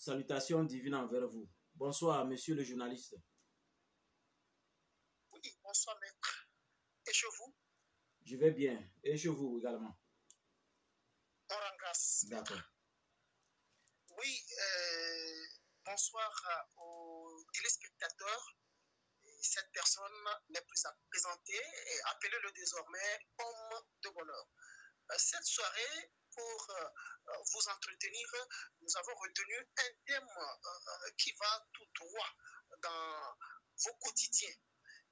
Salutations divines envers vous. Bonsoir, monsieur le journaliste. Oui, bonsoir, maître. Et chez vous? Je vais bien. Et chez vous également? On rend grâce. D'accord. Oui, bonsoir aux téléspectateurs. Cette personne n'est plus à présenter et appelez-le désormais homme de bonheur. Cette soirée, pour vous entretenir, nous avons retenu un thème qui va tout droit dans vos quotidiens.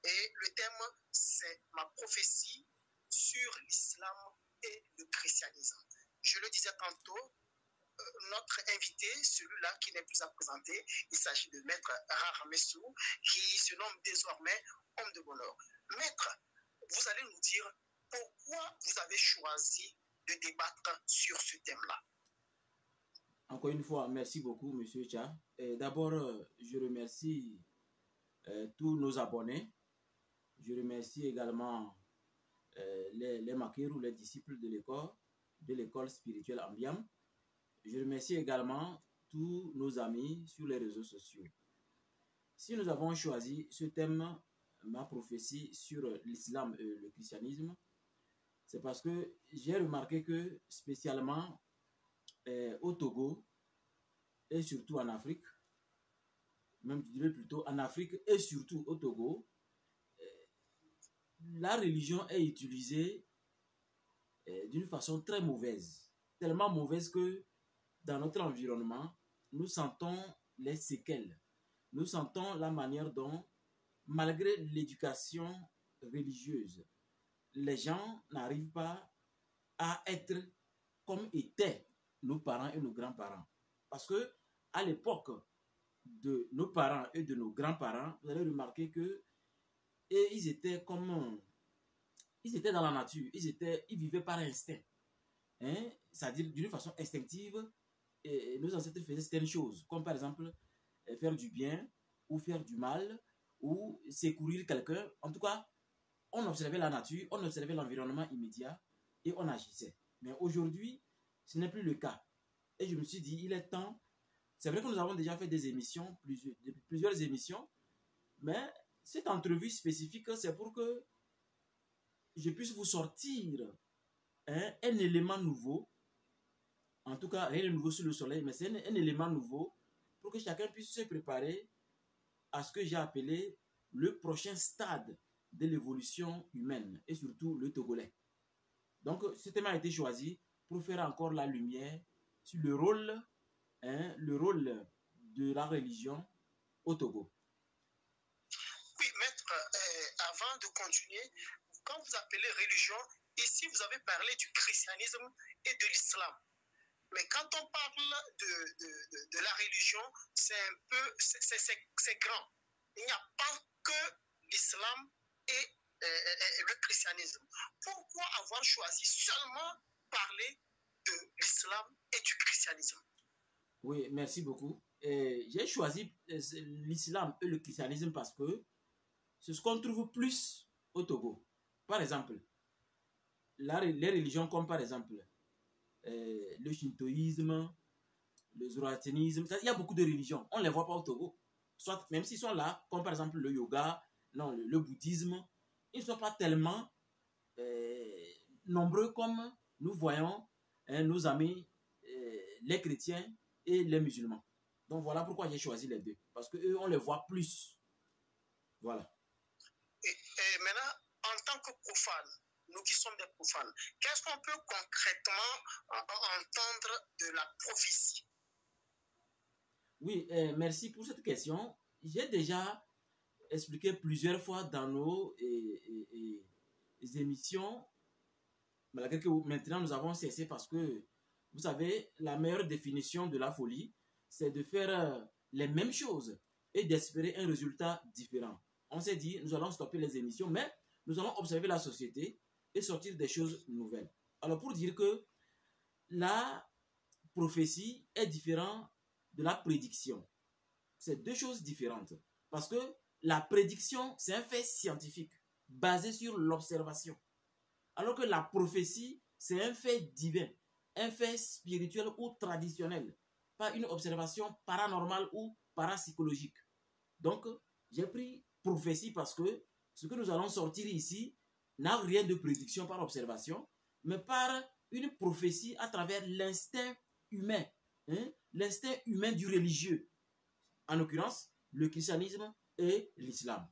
Et le thème, c'est ma prophétie sur l'islam et le christianisme. Je le disais tantôt, notre invité, celui-là qui n'est plus à présenter, il s'agit de Maître Rara Messou, qui se nomme désormais homme de bonheur. Maître, vous allez nous dire pourquoi vous avez choisi de débattre sur ce thème-là. Encore une fois, merci beaucoup, monsieur Tcha. D'abord, je remercie tous nos abonnés. Je remercie également les maquilleurs ou les disciples de l'école spirituelle Ambiam. Je remercie également tous nos amis sur les réseaux sociaux. Si nous avons choisi ce thème, ma prophétie sur l'islam et le christianisme, c'est parce que j'ai remarqué que spécialement au Togo et surtout en Afrique, même je dirais plutôt en Afrique et surtout au Togo, la religion est utilisée d'une façon très mauvaise. Tellement mauvaise que dans notre environnement, nous sentons les séquelles. Nous sentons la manière dont, malgré l'éducation religieuse, les gens n'arrivent pas à être comme étaient nos parents et nos grands-parents. Parce que à l'époque de nos parents et de nos grands-parents, vous allez remarquer que ils étaient comme ils étaient dans la nature, ils vivaient par instinct, hein? C'est-à-dire d'une façon instinctive. Et nos ancêtres faisaient certaines choses, comme par exemple faire du bien ou faire du mal ou secourir quelqu'un. En tout cas, on observait la nature, on observait l'environnement immédiat et on agissait. Mais aujourd'hui, ce n'est plus le cas. Et je me suis dit, il est temps. C'est vrai que nous avons déjà fait des émissions, plusieurs émissions, mais cette entrevue spécifique, c'est pour que je puisse vous sortir un élément nouveau. En tout cas, rien de nouveau sur le soleil, mais c'est un élément nouveau pour que chacun puisse se préparer à ce que j'ai appelé le prochain stade de l'évolution humaine et surtout le Togolais. Donc, ce thème a été choisi pour faire encore la lumière sur le rôle de la religion au Togo. Oui, maître, avant de continuer, quand vous appelez religion, ici vous avez parlé du christianisme et de l'islam. Mais quand on parle de la religion, c'est un peu, c'est grand. Il n'y a pas que l'islam et le christianisme. Pourquoi avoir choisi seulement parler de l'islam et du christianisme? Oui, merci beaucoup. J'ai choisi l'islam et le christianisme parce que c'est ce qu'on trouve plus au Togo. Par exemple, les religions comme par exemple le shintoïsme, le zoroastrianisme, il y a beaucoup de religions. On ne les voit pas au Togo. Soit, même s'ils sont là, comme par exemple le yoga, non, le bouddhisme, ils ne sont pas tellement nombreux comme nous voyons nos amis, les chrétiens et les musulmans. Donc voilà pourquoi j'ai choisi les deux. Parce qu'eux, on les voit plus. Voilà. Et maintenant, en tant que profane, nous qui sommes des profanes, qu'est-ce qu'on peut concrètement entendre de la prophétie? Oui, merci pour cette question. J'ai déjà expliqué plusieurs fois dans nos émissions, malgré que maintenant nous avons cessé parce que, vous savez, la meilleure définition de la folie, c'est de faire les mêmes choses et d'espérer un résultat différent. On s'est dit, nous allons stopper les émissions, mais nous allons observer la société et sortir des choses nouvelles. Alors, pour dire que la prophétie est différente de la prédiction. C'est deux choses différentes. Parce que la prédiction, c'est un fait scientifique basé sur l'observation. Alors que la prophétie, c'est un fait divin, un fait spirituel ou traditionnel. par une observation paranormale ou parapsychologique. Donc, j'ai pris prophétie parce que ce que nous allons sortir ici n'a rien de prédiction par observation, mais par une prophétie à travers l'instinct humain, hein, l'instinct humain du religieux, en l'occurrence le christianisme et l'islam.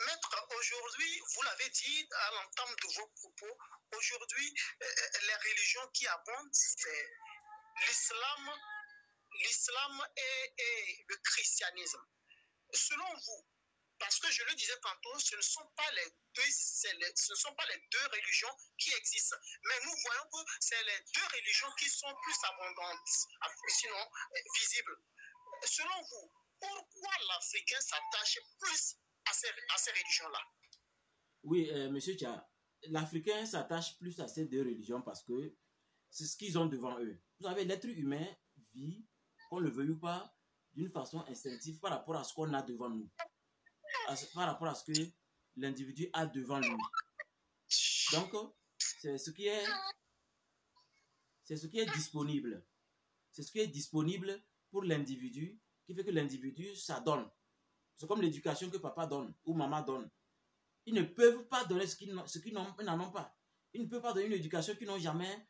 Maître, aujourd'hui, vous l'avez dit à l'entame de vos propos, aujourd'hui, les religions qui abondent, c'est l'islam et le christianisme. Selon vous, parce que je le disais tantôt, ce ne sont pas les deux religions qui existent. Mais nous voyons que c'est les deux religions qui sont plus abondantes, sinon visibles. Selon vous, pourquoi l'Africain s'attache plus à ces religions-là? Oui, monsieur Tcha, l'Africain s'attache plus à ces deux religions parce que c'est ce qu'ils ont devant eux. Vous savez, l'être humain vit, qu'on le veuille ou pas, d'une façon instinctive par rapport à ce qu'on a devant nous, par rapport à ce que l'individu a devant lui. Donc, c'est ce qui est disponible. C'est ce qui est disponible pour l'individu qui fait que l'individu s'adonne. C'est comme l'éducation que papa donne ou maman donne. Ils ne peuvent pas donner ce qu'ils n'en ont pas. Ils ne peuvent pas donner une éducation qu'ils n'ont jamais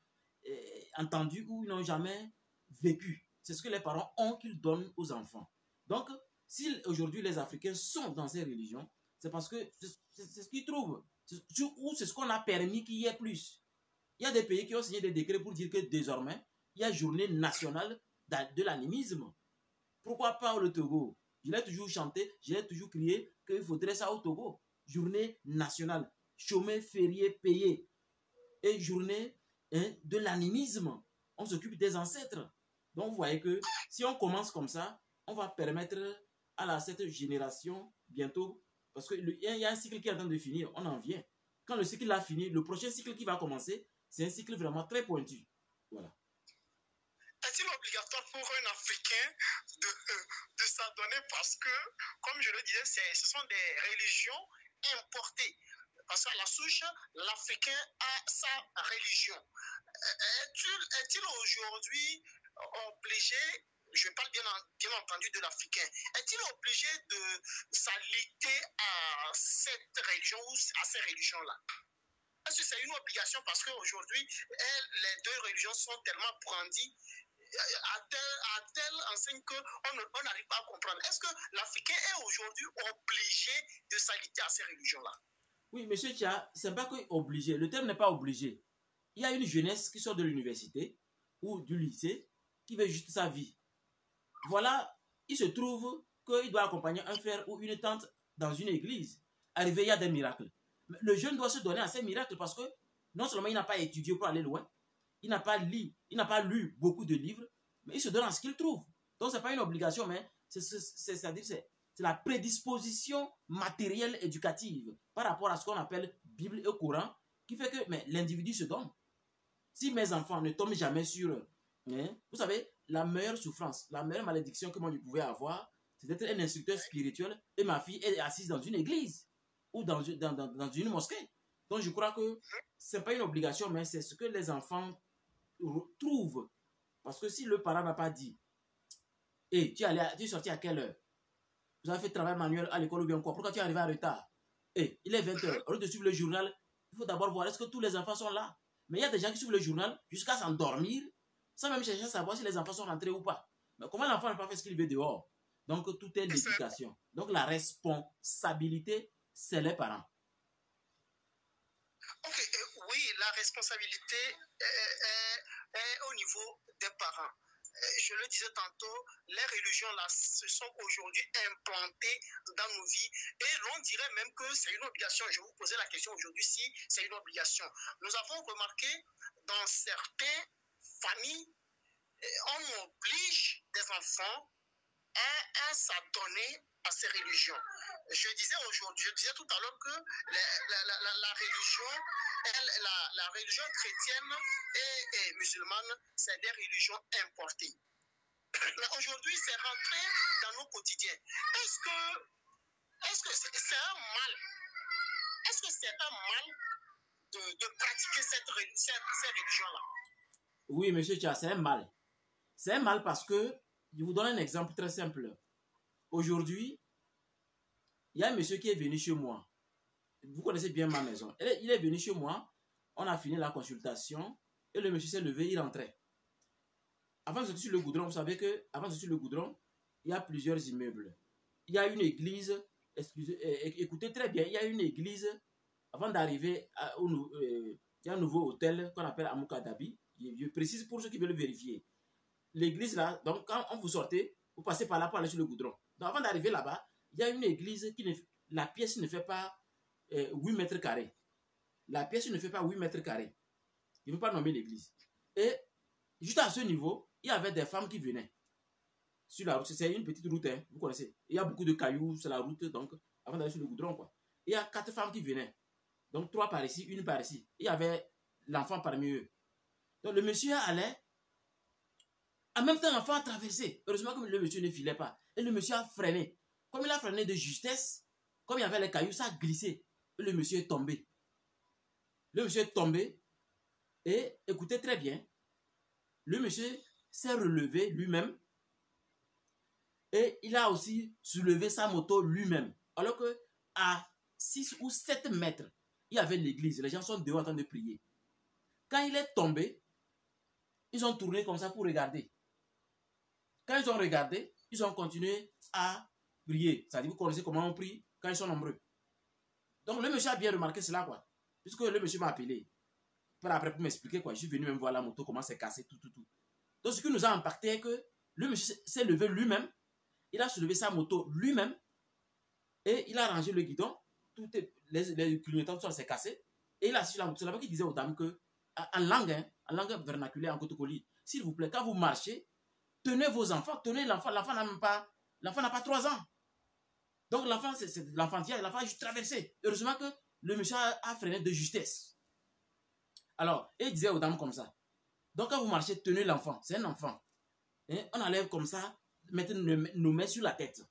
entendue ou ils n'ont jamais vécue. C'est ce que les parents ont qu'ils donnent aux enfants. Donc, si aujourd'hui les Africains sont dans ces religions, c'est parce que c'est ce qu'ils trouvent. Ou c'est ce qu'on a permis qu'il y ait plus. Il y a des pays qui ont signé des décrets pour dire que désormais, il y a journée nationale de l'animisme. Pourquoi pas le Togo? Je l'ai toujours chanté, je l'ai toujours crié qu'il faudrait ça au Togo. Journée nationale, chômé, férié, payé. Et journée de l'animisme. On s'occupe des ancêtres. Donc vous voyez que si on commence comme ça, on va permettre à cette génération bientôt, parce qu'il y a un cycle qui est en train de finir, on en vient. Quand le cycle a fini, le prochain cycle qui va commencer, c'est un cycle vraiment très pointu. Voilà. Est-il obligatoire pour un Africain de s'adonner parce que, comme je le disais, ce sont des religions importées? Parce qu'à la souche, l'Africain a sa religion. Est-il aujourd'hui obligé, je parle bien entendu de l'Africain, est-il obligé de s'allier à cette religion ou à ces religions-là? Est-ce que c'est une obligation parce qu'aujourd'hui, les deux religions sont tellement brandies à telle enseigne qu'on n'arrive pas à comprendre? Est-ce que l'Africain est aujourd'hui obligé de s'allier à ces religions-là? Oui, monsieur Tcha, c'est pas que obligé. Le terme n'est pas obligé. Il y a une jeunesse qui sort de l'université ou du lycée qui veut juste sa vie. Voilà, il se trouve qu'il doit accompagner un frère ou une tante dans une église. Arrivé, il y a des miracles. Le jeune doit se donner à ces miracles parce que non seulement il n'a pas étudié pour aller loin, il n'a pas lu beaucoup de livres, mais il se donne à ce qu'il trouve. Donc, ce n'est pas une obligation, mais c'est la prédisposition matérielle éducative par rapport à ce qu'on appelle Bible et Coran qui fait que l'individu se donne. Si mes enfants ne tombent jamais sur... vous savez, la meilleure souffrance, la meilleure malédiction que moi je pouvais avoir, c'est d'être un instructeur spirituel et ma fille est assise dans une église ou dans une mosquée. Donc, je crois que ce n'est pas une obligation, mais c'est ce que les enfants trouvent. Parce que si le parent n'a pas dit, hey, tu es sorti à quelle heure? Vous avez fait travail manuel à l'école ou bien quoi? Pourquoi tu es arrivé en retard? Hey, il est 20h. Au lieu de suivre le journal, il faut d'abord voir est-ce que tous les enfants sont là. Mais il y a des gens qui suivent le journal jusqu'à s'endormir sans même chercher à savoir si les enfants sont rentrés ou pas. Mais comment l'enfant n'a pas fait ce qu'il veut dehors? Donc, tout est l'éducation. Donc, la responsabilité, c'est les parents. Ok, oui, la responsabilité est au niveau des parents. Je le disais tantôt, les religions là se sont aujourd'hui implantées dans nos vies et l'on dirait même que c'est une obligation. Je vous posais la question aujourd'hui si c'est une obligation. Nous avons remarqué dans certaines familles, on oblige des enfants à s'adonner à ces religions. Je disais tout à l'heure que la religion chrétienne et musulmane, c'est des religions importées. Mais aujourd'hui, c'est rentré dans nos quotidiens. Est-ce que c'est un mal? Est-ce que c'est un mal de pratiquer ces religions-là? Oui, monsieur Tcha, c'est un mal. C'est un mal parce que, je vous donne un exemple très simple. Aujourd'hui, il y a un monsieur qui est venu chez moi. Vous connaissez bien ma maison. Il est venu chez moi, on a fini la consultation et le monsieur s'est levé, il rentrait. Avant de sortir sur le goudron, vous savez qu'avant de sortir sur le goudron, il y a plusieurs immeubles. Il y a une église, écoutez très bien, il y a une église, avant d'arriver il y a un nouveau hôtel qu'on appelle Amouka Dabi. Je précise pour ceux qui veulent vérifier. L'église là, donc quand vous sortez, vous passez par là pour aller sur le goudron. Donc avant d'arriver là-bas, il y a une église la pièce ne fait pas 8 mètres carrés. La pièce ne fait pas 8 mètres carrés. Il ne veut pas nommer l'église. Et juste à ce niveau, il y avait des femmes qui venaient sur la route. C'est une petite route, hein, vous connaissez. Il y a beaucoup de cailloux sur la route, donc avant d'aller sur le goudron, quoi. Il y a 4 femmes qui venaient. Donc 3 par ici, 1 par ici. Il y avait l'enfant parmi eux. Donc le monsieur allait. En même temps, l'enfant a traversé. Heureusement que le monsieur ne filait pas. Et le monsieur a freiné. Comme il a freiné de justesse, comme il y avait les cailloux, ça a glissé. Et le monsieur est tombé. Le monsieur est tombé. Et écoutez très bien. Le monsieur s'est relevé lui-même. Et il a aussi soulevé sa moto lui-même. Alors que à 6 ou 7 mètres, il y avait l'église. Les gens sont dehors en train de prier. Quand il est tombé, ils ont tourné comme ça pour regarder. Quand ils ont regardé, ils ont continué à prier. C'est-à-dire, vous connaissez comment on prie quand ils sont nombreux. Donc, le monsieur a bien remarqué cela, quoi. Puisque le monsieur m'a appelé. Après, pour m'expliquer, quoi. Je suis venu même voir la moto, comment c'est cassé, tout. Donc, ce qui nous a impacté est que le monsieur s'est levé lui-même. Il a soulevé sa moto lui-même. Et il a rangé le guidon. Les clignotants, tout ça s'est cassé. Et il a assis sur la moto. C'est là-bas qu'il disait aux dames que, en langue vernaculaire, en Kotokoli, s'il vous plaît, quand vous marchez, tenez vos enfants, tenez l'enfant. L'enfant n'a pas 3 ans. Donc l'enfant, c'est l'enfantillage, l'enfant a juste traversé. Heureusement que le monsieur a freiné de justesse. Alors, il disait aux dames comme ça. Donc quand vous marchez, tenez l'enfant. C'est un enfant. Et on enlève comme ça, mettre nos mains sur la tête.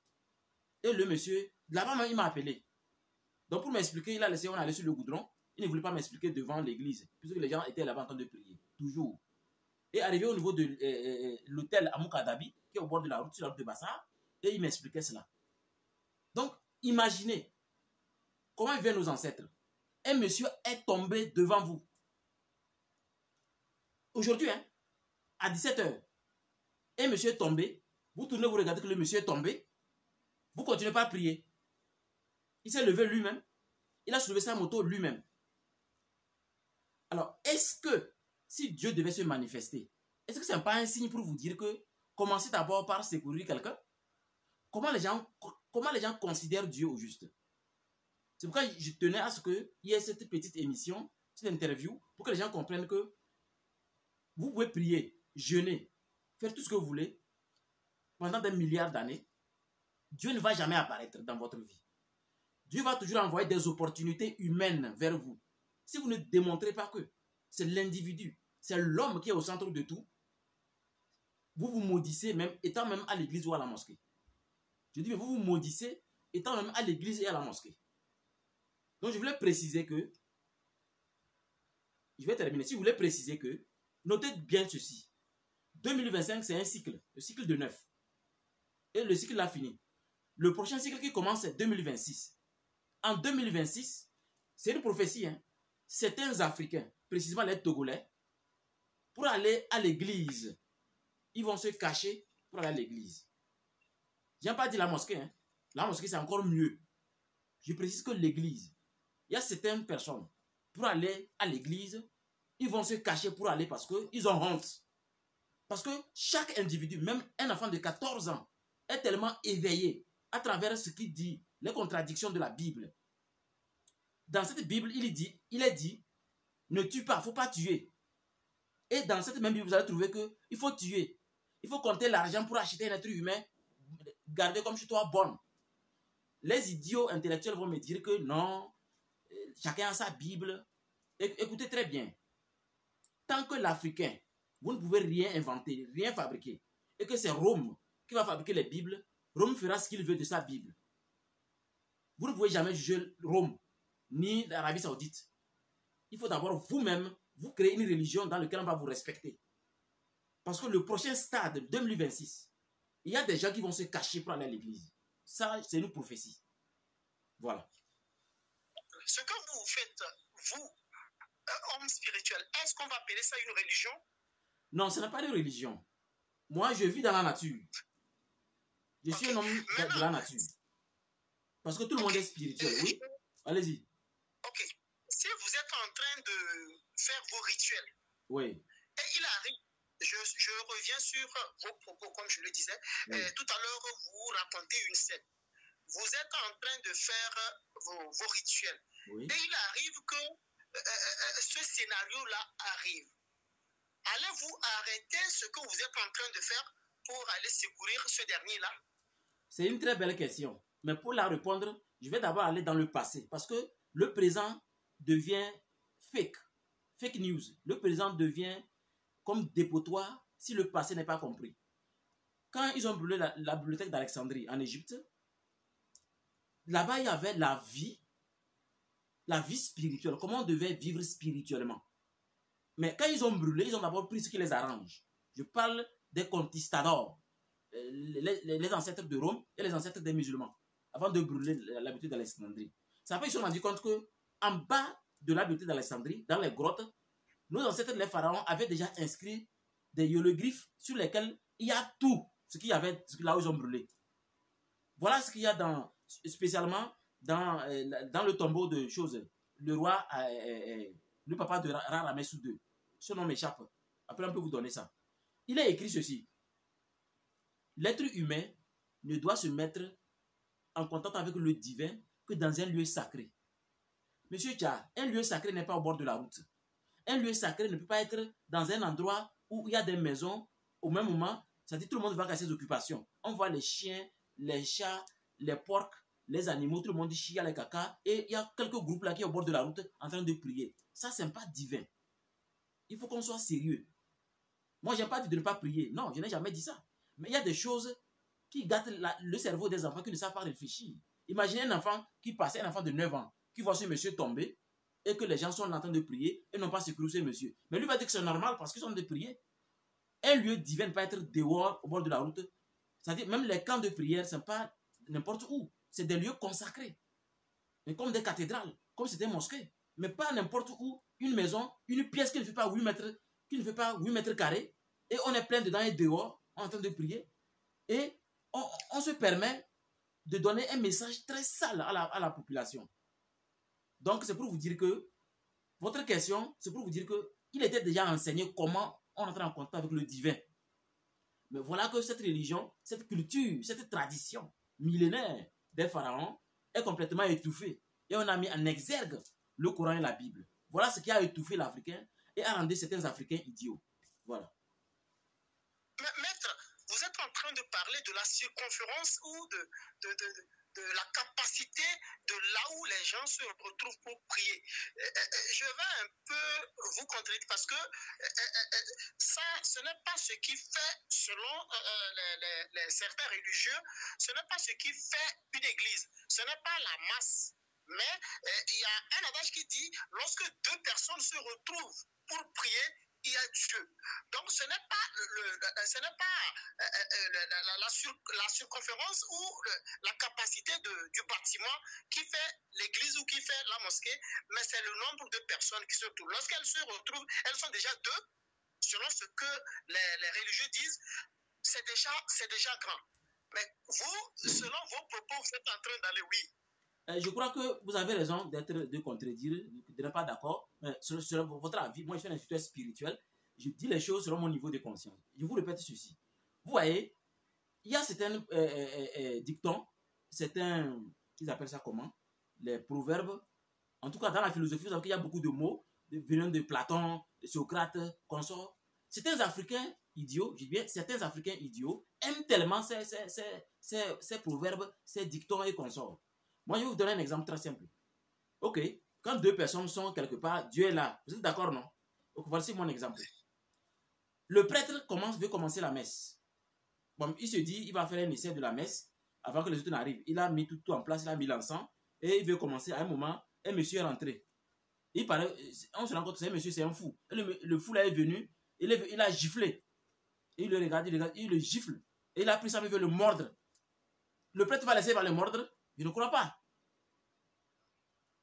Et le monsieur, là-bas, il m'a appelé. Donc pour m'expliquer, il a laissé, on allait sur le goudron. Il ne voulait pas m'expliquer devant l'église, puisque les gens étaient là-bas en train de prier. Toujours. Et arrivé au niveau de l'hôtel Amouka Dabi, qui est au bord de la route, sur la route de Bassar, et il m'expliquait cela. Donc, imaginez comment vivaient nos ancêtres. Un monsieur est tombé devant vous. Aujourd'hui, hein, à 17h, un monsieur est tombé. Vous tournez, vous regardez que le monsieur est tombé. Vous ne continuez pas à prier. Il s'est levé lui-même. Il a soulevé sa moto lui-même. Alors, est-ce que, si Dieu devait se manifester, est-ce que ce n'est pas un signe pour vous dire que commencez d'abord par secourir quelqu'un? Comment les gens considèrent Dieu au juste? C'est pourquoi je tenais à ce qu'il y ait cette petite émission, cette interview, pour que les gens comprennent que vous pouvez prier, jeûner, faire tout ce que vous voulez pendant des milliards d'années. Dieu ne va jamais apparaître dans votre vie. Dieu va toujours envoyer des opportunités humaines vers vous. Si vous ne démontrez pas que c'est l'individu, c'est l'homme qui est au centre de tout, vous vous maudissez même étant même à l'église ou à la mosquée. Je dis, mais vous vous maudissez étant même à l'église et à la mosquée. Donc, je voulais préciser que, je vais terminer, si vous voulez préciser que, notez bien ceci. 2025, c'est un cycle, le cycle de 9. Et le cycle a fini. Le prochain cycle qui commence, c'est 2026. En 2026, c'est une prophétie, hein. Certains Africains, précisément les Togolais, pour aller à l'église, ils vont se cacher pour aller à l'église. Je n'ai pas dit la mosquée, hein. La mosquée, c'est encore mieux. Je précise que l'église, il y a certaines personnes, pour aller à l'église, ils vont se cacher pour aller parce qu'ils ont honte. Parce que chaque individu, même un enfant de 14 ans, est tellement éveillé à travers ce qu'il dit, les contradictions de la Bible. Dans cette Bible, il est dit, ne tue pas, il ne faut pas tuer. Et dans cette même Bible, vous allez trouver qu'il faut tuer. Il faut compter l'argent pour acheter un être humain, garder comme chez toi bonne. Les idiots intellectuels vont me dire que non, chacun a sa Bible. Écoutez très bien. Tant que l'Africain, vous ne pouvez rien inventer, rien fabriquer, et que c'est Rome qui va fabriquer les Bibles, Rome fera ce qu'il veut de sa Bible. Vous ne pouvez jamais juger Rome, ni l'Arabie Saoudite. Il faut d'abord vous-même, vous créer une religion dans laquelle on va vous respecter. Parce que le prochain stade, 2026, il y a des gens qui vont se cacher pour aller à l'église. Ça, c'est une prophétie. Voilà. Ce que vous faites, vous, homme spirituel, est-ce qu'on va appeler ça une religion? Non, ce n'est pas une religion. Moi, je vis dans la nature. Je suis un homme de la nature. Parce que tout le monde est spirituel, oui. Allez-y. Ok. Si vous êtes en train de faire vos rituels, oui. Et il arrive, je reviens sur vos propos, comme je le disais. Oui. Tout à l'heure, vous racontez une scène. Vous êtes en train de faire vos rituels. Oui. Et il arrive que ce scénario-là arrive. Allez-vous arrêter ce que vous êtes en train de faire pour aller secourir ce dernier-là? C'est une très belle question. Mais pour la répondre, je vais d'abord aller dans le passé. Parce que le présent devient fake news. Le présent devient comme dépotoir si le passé n'est pas compris. Quand ils ont brûlé la bibliothèque d'Alexandrie en Égypte, là-bas il y avait la vie spirituelle, comment on devait vivre spirituellement. Mais quand ils ont brûlé, ils ont d'abord pris ce qui les arrange. Je parle des conquistadors, les ancêtres de Rome et les ancêtres des musulmans, avant de brûler la bibliothèque d'Alexandrie. C'est après qu'ils se sont rendus compte qu'en bas de la bibliothèque d'Alexandrie, dans les grottes, nos ancêtres, les pharaons, avaient déjà inscrit des hiéroglyphes sur lesquels il y a tout ce qu'il y avait là où ils ont brûlé. Voilà ce qu'il y a spécialement dans le tombeau de choses. Le roi, le papa de Ramès II, ce nom m'échappe. Après, on peut vous donner ça. Il a écrit ceci. L'être humain ne doit se mettre en contact avec le divin que dans un lieu sacré. Monsieur Tcha, un lieu sacré n'est pas au bord de la route. Un lieu sacré ne peut pas être dans un endroit où il y a des maisons au même moment. C'est-à-dire que tout le monde va à ses occupations. On voit les chiens, les chats, les porcs, les animaux, tout le monde chie, les caca. Et il y a quelques groupes là qui sont au bord de la route en train de prier. Ça, c'est pas divin. Il faut qu'on soit sérieux. Moi, je n'ai pas dit de ne pas prier. Non, je n'ai jamais dit ça. Mais il y a des choses qui gâtent le cerveau des enfants qui ne savent pas réfléchir. Imaginez un enfant qui passait, un enfant de 9 ans, qui voit ce monsieur tomber et que les gens sont en train de prier et n'ont pas secouru ce monsieur. Mais lui va dire que c'est normal parce qu'ils sont en train de prier. Un lieu divin ne peut pas être dehors, au bord de la route. C'est-à-dire, même les camps de prière, ce n'est pas n'importe où. C'est des lieux consacrés. Mais comme des cathédrales, comme c'était des mosquées. Mais pas n'importe où, une maison, une pièce qui ne fait pas 8 mètres carrés, et on est plein dedans et dehors, en train de prier. Et on se permet de donner un message très sale à la population. Donc, c'est pour vous dire que, votre question, c'est pour vous dire qu'il était déjà enseigné comment on entre en contact avec le divin. Mais voilà que cette religion, cette culture, cette tradition millénaire des pharaons est complètement étouffée. Et on a mis en exergue le Coran et la Bible. Voilà ce qui a étouffé l'Africain et a rendu certains Africains idiots. Voilà. Maître, vous êtes en train de parler de la circonférence ou de la capacité de là où les gens se retrouvent pour prier. Je vais un peu vous contredire parce que ça, ce n'est pas ce qui fait, selon certains religieux, ce n'est pas ce qui fait une église. Ce n'est pas la masse. Mais il y a un adage qui dit, lorsque deux personnes se retrouvent pour prier, il y a Dieu. Donc ce n'est pas la circonférence ou la capacité du bâtiment qui fait l'église ou qui fait la mosquée, mais c'est le nombre de personnes qui se retrouvent. Lorsqu'elles se retrouvent, elles sont déjà deux, selon ce que les religieux disent, c'est déjà grand. Mais vous, selon vos propos, vous êtes en train d'aller oui. Je crois que vous avez raison de contredire, de ne pas d'accord. Mais selon votre avis, moi je suis un instituteur spirituel, je dis les choses selon mon niveau de conscience. Je vous répète ceci. Vous voyez, il y a certains dictons, certains, ils appellent ça comment? Les proverbes. En tout cas, dans la philosophie, vous savez qu'il y a beaucoup de mots venant de Platon, de Socrate, consorts. Certains Africains idiots, je dis bien, certains Africains idiots aiment tellement ces proverbes, ces dictons et consorts. Moi, je vais vous donner un exemple très simple. Ok, quand deux personnes sont quelque part, Dieu est là. Vous êtes d'accord, non? Donc, voici mon exemple. Le prêtre veut commencer la messe. Bon, il se dit, il va faire un essai de la messe avant que les autres n'arrivent. Il a mis tout en place, il a mis l'encens et il veut commencer. À un moment, un monsieur est rentré. On se rend compte que ce monsieur, c'est un fou. Le fou là est venu, il a giflé. Et il le regarde, il le gifle. Et il a pris ça, il veut le mordre. Le prêtre va laisser le mordre? Je ne crois pas.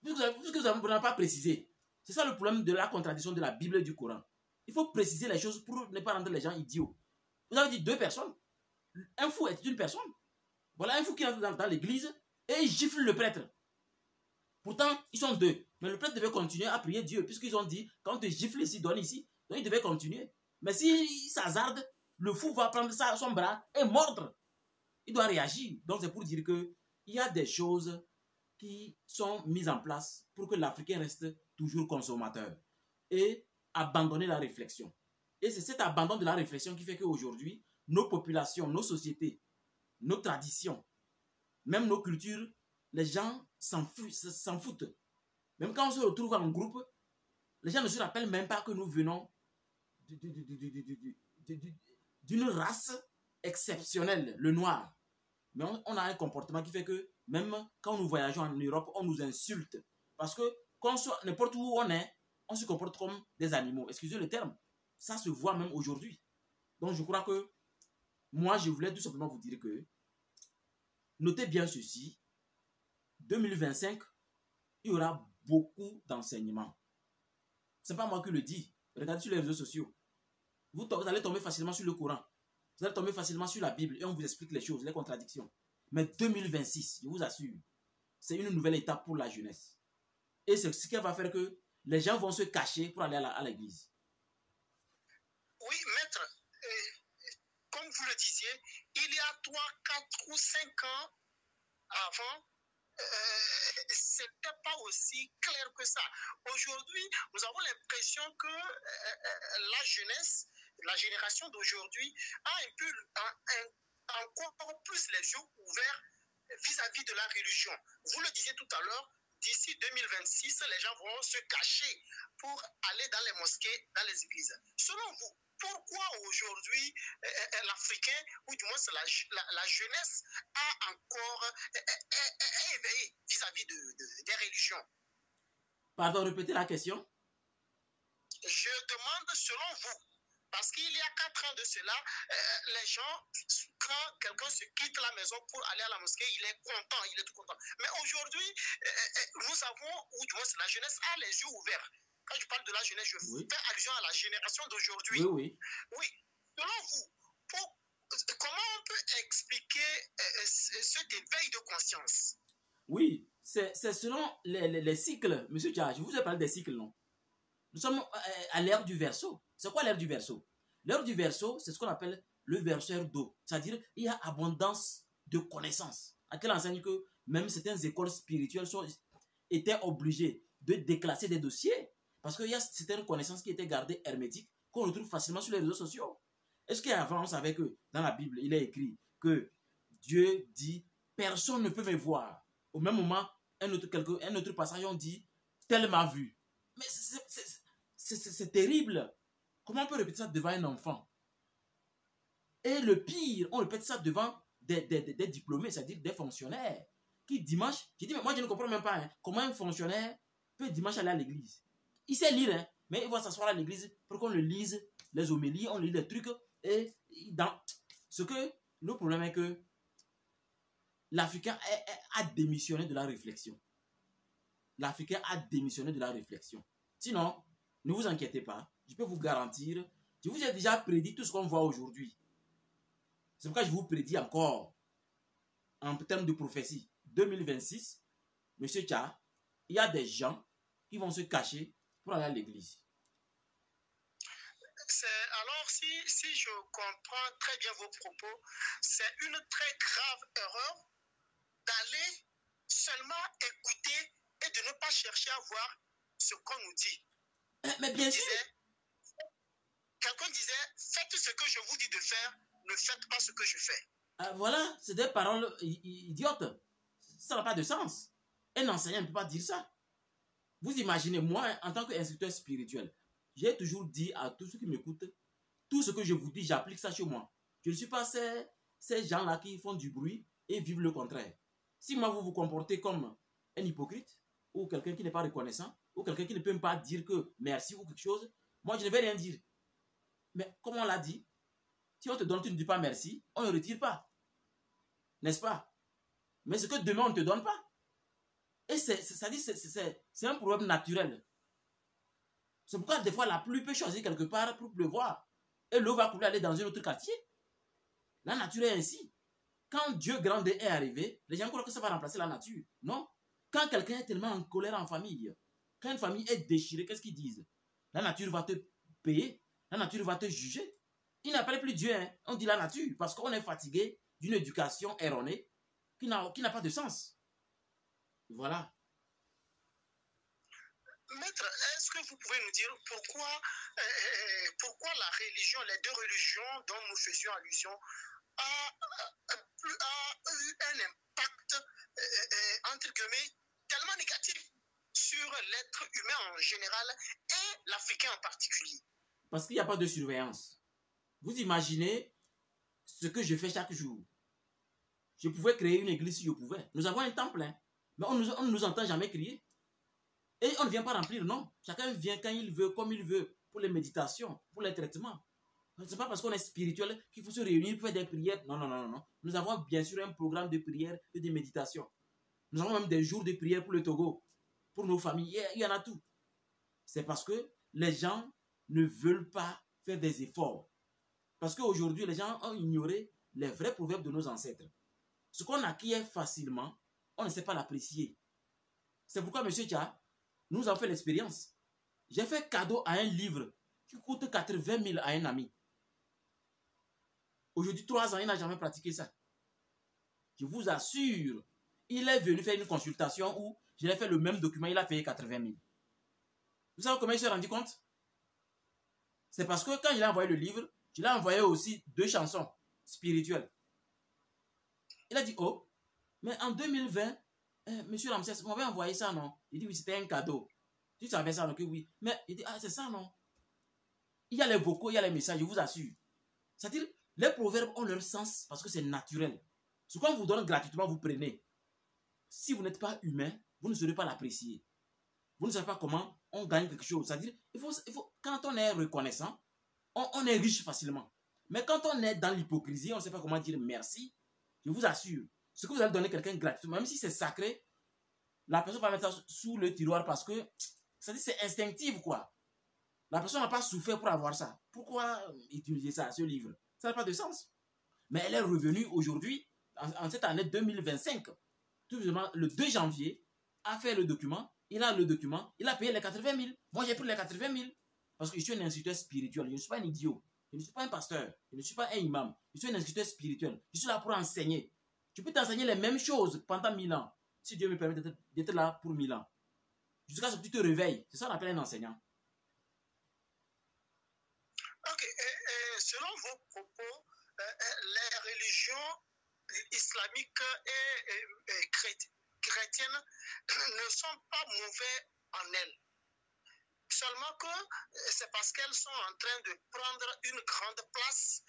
Puisque vous n'avez pas précisé. C'est ça le problème de la contradiction de la Bible et du Coran. Il faut préciser les choses pour ne pas rendre les gens idiots. Vous avez dit 2 personnes. Un fou est une personne. Voilà un fou qui entre dans l'église et il gifle le prêtre. Pourtant, ils sont 2. Mais le prêtre devait continuer à prier Dieu, puisqu'ils ont dit, quand on te gifle ici, donne ici. Donc il devait continuer. Mais s'il s'hasarde, le fou va prendre son bras et mordre. Il doit réagir. Donc c'est pour dire qu'il y a des choses qui sont mises en place pour que l'Africain reste toujours consommateur et abandonner la réflexion. Et c'est cet abandon de la réflexion qui fait qu'aujourd'hui, nos populations, nos sociétés, nos traditions, même nos cultures, les gens s'en foutent. Même quand on se retrouve en groupe, les gens ne se rappellent même pas que nous venons d'une race exceptionnelle, le noir. Mais on a un comportement qui fait que même quand nous voyageons en Europe, on nous insulte. Parce que n'importe où on est, on se comporte comme des animaux. Excusez le terme. Ça se voit même aujourd'hui. Donc je crois que moi, je voulais tout simplement vous dire que notez bien ceci. 2025, il y aura beaucoup d'enseignements. Ce n'est pas moi qui le dis. Regardez sur les réseaux sociaux. Vous allez tomber facilement sur le Coran. Vous allez tomber facilement sur la Bible et on vous explique les choses, les contradictions. Mais 2026, je vous assure, c'est une nouvelle étape pour la jeunesse. Et c'est ce qui va faire que les gens vont se cacher pour aller à l'église. Oui, maître, comme vous le disiez, il y a 3, 4 ou 5 ans avant, c'était pas aussi clair que ça. Aujourd'hui, nous avons l'impression que la jeunesse, la génération d'aujourd'hui a un peu encore plus les yeux ouverts vis-à-vis de la religion. Vous le disiez tout à l'heure, d'ici 2026, les gens vont se cacher pour aller dans les mosquées, dans les églises. Selon vous, pourquoi aujourd'hui l'Africain, ou du moins la jeunesse, a encore éveillé vis-à-vis des religions? Pardon, répétez la question. Je demande selon vous, parce qu'il y a 4 ans de cela, les gens, quand quelqu'un se quitte la maison pour aller à la mosquée, il est content, il est tout content. Mais aujourd'hui, nous avons, ou du moins la jeunesse a les yeux ouverts. Quand je parle de la jeunesse, je fais allusion à la génération d'aujourd'hui. Oui. Oui. Selon vous, comment on peut expliquer cet éveil de conscience? Oui, c'est selon les cycles. Monsieur Tcha, je vous ai parlé des cycles, non? Nous sommes à l'ère du Verseau. C'est quoi l'ère du Verseau? L'ère du Verseau, c'est ce qu'on appelle le verseur d'eau. C'est-à-dire, il y a abondance de connaissances. À quelle enseigne que même certaines écoles spirituelles étaient obligées de déclasser des dossiers parce qu'il y a certaines connaissances qui étaient gardées hermétiques qu'on retrouve facilement sur les réseaux sociaux. Est-ce qu'avant, on savait que dans la Bible, il est écrit que Dieu dit « Personne ne peut me voir ». Au même moment, un autre passage, on dit « Tel m'a vu ». Mais c'est terrible. Comment on peut répéter ça devant un enfant? Et le pire, on répète ça devant des diplômés, c'est-à-dire des fonctionnaires, qui dimanche, j'ai dit, mais moi je ne comprends même pas, comment un fonctionnaire peut dimanche aller à l'église. Il sait lire, mais il va s'asseoir à l'église pour qu'on le lise, les homélies, on lit les trucs, et le problème est que l'Africain a démissionné de la réflexion. L'Africain a démissionné de la réflexion. Sinon, ne vous inquiétez pas, je peux vous garantir, je vous ai déjà prédit tout ce qu'on voit aujourd'hui. C'est pourquoi je vous prédis encore, en termes de prophétie, 2026, Monsieur Tcha, il y a des gens qui vont se cacher pour aller à l'église. Alors, si je comprends très bien vos propos, c'est une très grave erreur d'aller seulement écouter et de ne pas chercher à voir ce qu'on nous dit. Mais bien sûr. Quelqu'un disait, faites ce que je vous dis de faire, ne faites pas ce que je fais. Voilà, c'est des paroles idiotes. Ça n'a pas de sens. Un enseignant ne peut pas dire ça. Vous imaginez, moi, en tant qu'instructeur spirituel, j'ai toujours dit à tous ceux qui m'écoutent, tout ce que je vous dis, j'applique ça chez moi. Je ne suis pas ces gens-là qui font du bruit et vivent le contraire. Si moi, vous vous comportez comme un hypocrite, ou quelqu'un qui n'est pas reconnaissant, ou quelqu'un qui ne peut même pas dire que merci ou quelque chose, moi, je ne vais rien dire. Mais comme on l'a dit, Si on te donne, tu ne dis pas merci, on ne retire pas. N'est-ce pas? Mais ce que demain, on ne te donne pas. Et c'est un problème naturel. C'est pourquoi des fois, la pluie peut choisir quelque part pour pleuvoir. Et l'eau va couler aller dans un autre quartier. La nature est ainsi. Quand Dieu grand est arrivé, les gens croient que ça va remplacer la nature. Non. Quand quelqu'un est tellement en colère en famille, quand une famille est déchirée, qu'est-ce qu'ils disent? La nature va te payer. La nature va te juger. Ils n'appellent plus Dieu, hein. On dit la nature parce qu'on est fatigué d'une éducation erronée qui n'a pas de sens. Voilà. Maître, est-ce que vous pouvez nous dire pourquoi la religion, les deux religions dont nous faisions allusion, a eu un impact, entre guillemets, tellement négatif sur l'être humain en général et l'Africain en particulier? Parce qu'il n'y a pas de surveillance. Vous imaginez ce que je fais chaque jour. Je pouvais créer une église si je pouvais. Nous avons un temple, hein, mais on ne nous entend jamais crier. Et on ne vient pas remplir, non. Chacun vient quand il veut, comme il veut, pour les méditations, pour les traitements. Ce n'est pas parce qu'on est spirituel qu'il faut se réunir pour faire des prières. Non, non, non, non. Nous avons bien sûr un programme de prière et de méditation. Nous avons même des jours de prière pour le Togo, pour nos familles. Il y en a tout. C'est parce que les gens ne veulent pas faire des efforts. Parce qu'aujourd'hui, les gens ont ignoré les vrais proverbes de nos ancêtres. Ce qu'on acquiert facilement, on ne sait pas l'apprécier. C'est pourquoi, M. Tcha, nous avons fait l'expérience. J'ai fait cadeau à un livre qui coûte 80 000 à un ami. Aujourd'hui, 3 ans, il n'a jamais pratiqué ça. Je vous assure, il est venu faire une consultation où je lui ai fait le même document, il a payé 80 000. Vous savez comment il s'est rendu compte? C'est parce que quand il a envoyé le livre, je lui ai envoyé aussi 2 chansons spirituelles. Il a dit, oh, mais en 2020, Monsieur Ramsès, on m'avait envoyé ça, non? Il dit, oui, c'était un cadeau. Tu savais ça, non? Que oui. Mais il dit, ah, c'est ça, non? Il y a les vocaux, il y a les messages, je vous assure. C'est-à-dire, les proverbes ont leur sens parce que c'est naturel. Ce qu'on vous donne gratuitement, vous prenez. Si vous n'êtes pas humain, vous ne saurez pas l'apprécier. Vous ne savez pas comment on gagne quelque chose. C'est-à-dire, quand on est reconnaissant, on est riche facilement. Mais quand on est dans l'hypocrisie, on ne sait pas comment dire merci. Je vous assure, ce que vous allez donner à quelqu'un gratuitement, même si c'est sacré, la personne va mettre ça sous le tiroir parce que c'est instinctif, quoi. La personne n'a pas souffert pour avoir ça. Pourquoi utiliser ça, ce livre? Ça n'a pas de sens. Mais elle est revenue aujourd'hui, en cette année 2025, tout simplement le 2 janvier, a fait le document, il a le document, il a payé les 80 000. Moi, j'ai pris les 80 000 parce que je suis un instituteur spirituel. Je ne suis pas un idiot. Je ne suis pas un pasteur. Je ne suis pas un imam. Je suis un instituteur spirituel. Je suis là pour enseigner. Je peux t'enseigner les mêmes choses pendant 1000 ans. Si Dieu me permet d'être là pour 1000 ans. Jusqu'à ce que tu te réveilles. C'est ça qu'on appelle un enseignant. Ok. Selon vos propos, les religions islamiques et chrétiennes ne sont pas mauvaises en elles. Seulement que c'est parce qu'elles sont en train de prendre une grande place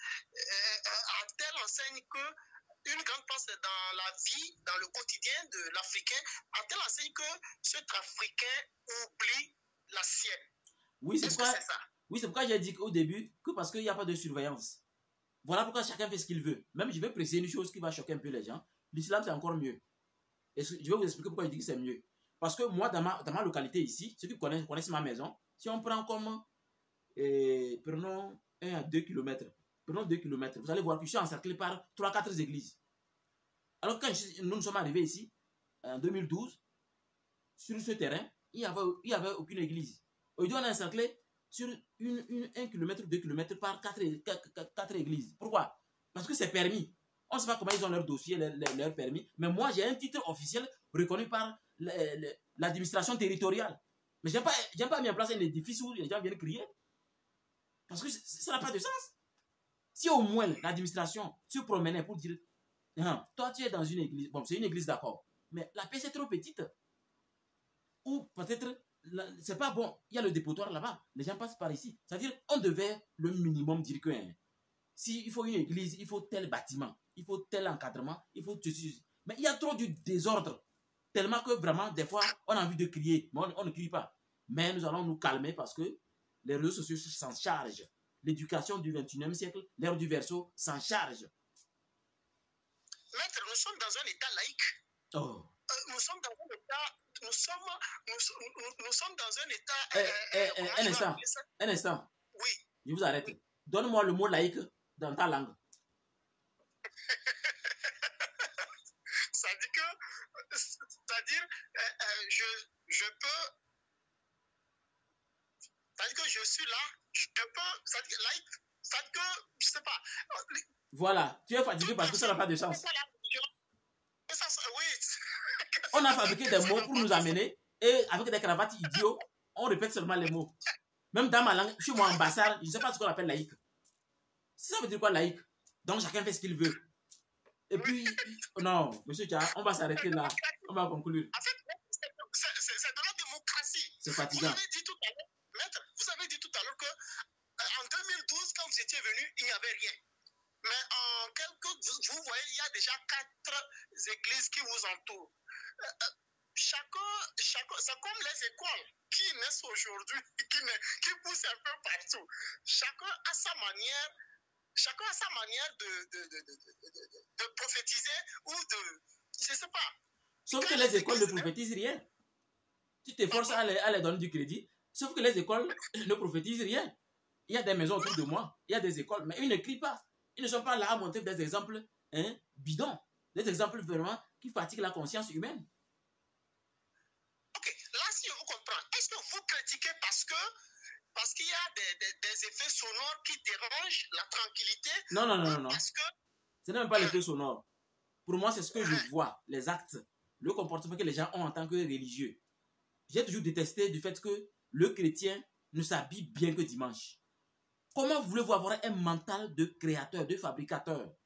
à telle enseigne que une grande place dans la vie, dans le quotidien de l'Africain, à telle enseigne que cet Africain oublie la sienne. Oui, c'est pourquoi j'ai dit au début que parce qu'il n'y a pas de surveillance. Voilà pourquoi chacun fait ce qu'il veut. Même je vais préciser une chose qui va choquer un peu les gens. L'islam, c'est encore mieux. Et je vais vous expliquer pourquoi je dis que c'est mieux. Parce que moi, dans ma localité ici, ceux qui connaissent ma maison, si on prend comme, prenons 1 à 2 km, prenons 2 km, vous allez voir que je suis encerclé par 3-4 églises. Alors quand nous sommes arrivés ici, en 2012, sur ce terrain, il n'y avait aucune église. Aujourd'hui, on est encerclé sur 1 km, 2 km par 4 églises. Pourquoi? Parce que c'est permis. On ne sait pas comment ils ont leur dossier, leur permis. Mais moi, j'ai un titre officiel reconnu par l'administration territoriale. Mais je n'aime pas mis en place un édifice où les gens viennent crier. Parce que ça n'a pas de sens. Si au moins l'administration se promenait pour dire, toi tu es dans une église, bon c'est une église d'accord, mais la pièce est trop petite. Ou peut-être, c'est pas bon, il y a le dépotoir là-bas, les gens passent par ici. C'est-à-dire, on devait le minimum dire que s'il faut une église, il faut tel bâtiment, il faut tel encadrement, il faut ceci. Mais il y a trop du désordre. Tellement que vraiment, des fois, on a envie de crier, mais on ne crie pas. Mais nous allons nous calmer parce que les réseaux sociaux s'en chargent. l'éducation du 21e siècle, l'ère du Verseau, s'en charge. Maître, nous sommes dans un État laïque. Oh. Nous sommes dans un État... Nous sommes dans un État... Un instant. Oui. Je vous arrête. Oui. Donne-moi le mot laïque dans ta langue. C'est-à-dire, je peux... C'est-à-dire que je suis là, je peux... C'est-à-dire laïque, c'est-à-dire que, je sais pas... Voilà, tu es fatigué parce que ça n'a pas de sens. Oui. On a fabriqué des mots pour nous amener et avec des cravates idiots, on répète seulement les mots. Même dans ma langue, chez moi en Bassar, je ne sais pas ce qu'on appelle laïque. Ça veut dire quoi laïque? Donc chacun fait ce qu'il veut. Et puis, non, monsieur Tcha, on va s'arrêter là. On va conclure. En fait, c'est de la démocratie. C'est fatigant. Vous avez dit tout à l'heure, maître, vous avez dit tout à l'heure que en 2012, quand vous étiez venu, il n'y avait rien. Mais en vous voyez, il y a déjà 4 églises qui vous entourent. Chacun, c'est comme les écoles qui naissent aujourd'hui, qui poussent un peu partout. Chacun a sa manière de prophétiser ou de... Je ne sais pas. Sauf que les écoles ne prophétisent rien. Tu t'efforces à les donner du crédit. Sauf que les écoles ne prophétisent rien. Il y a des maisons autour de moi. Il y a des écoles. Mais ils ne crient pas. Ils ne sont pas là à montrer des exemples bidons. Des exemples vraiment qui fatiguent la conscience humaine. Ok. Là, si je vous comprends, est-ce que vous critiquez parce qu'il y a des effets sonores qui dérangent la tranquillité? Non. Parce que... Ce n'est même pas l'effet sonore. Pour moi, c'est ce que je vois, les actes, le comportement que les gens ont en tant que religieux. J'ai toujours détesté du fait que le chrétien ne s'habille bien que dimanche. Comment voulez-vous avoir un mental de créateur, de fabricateur,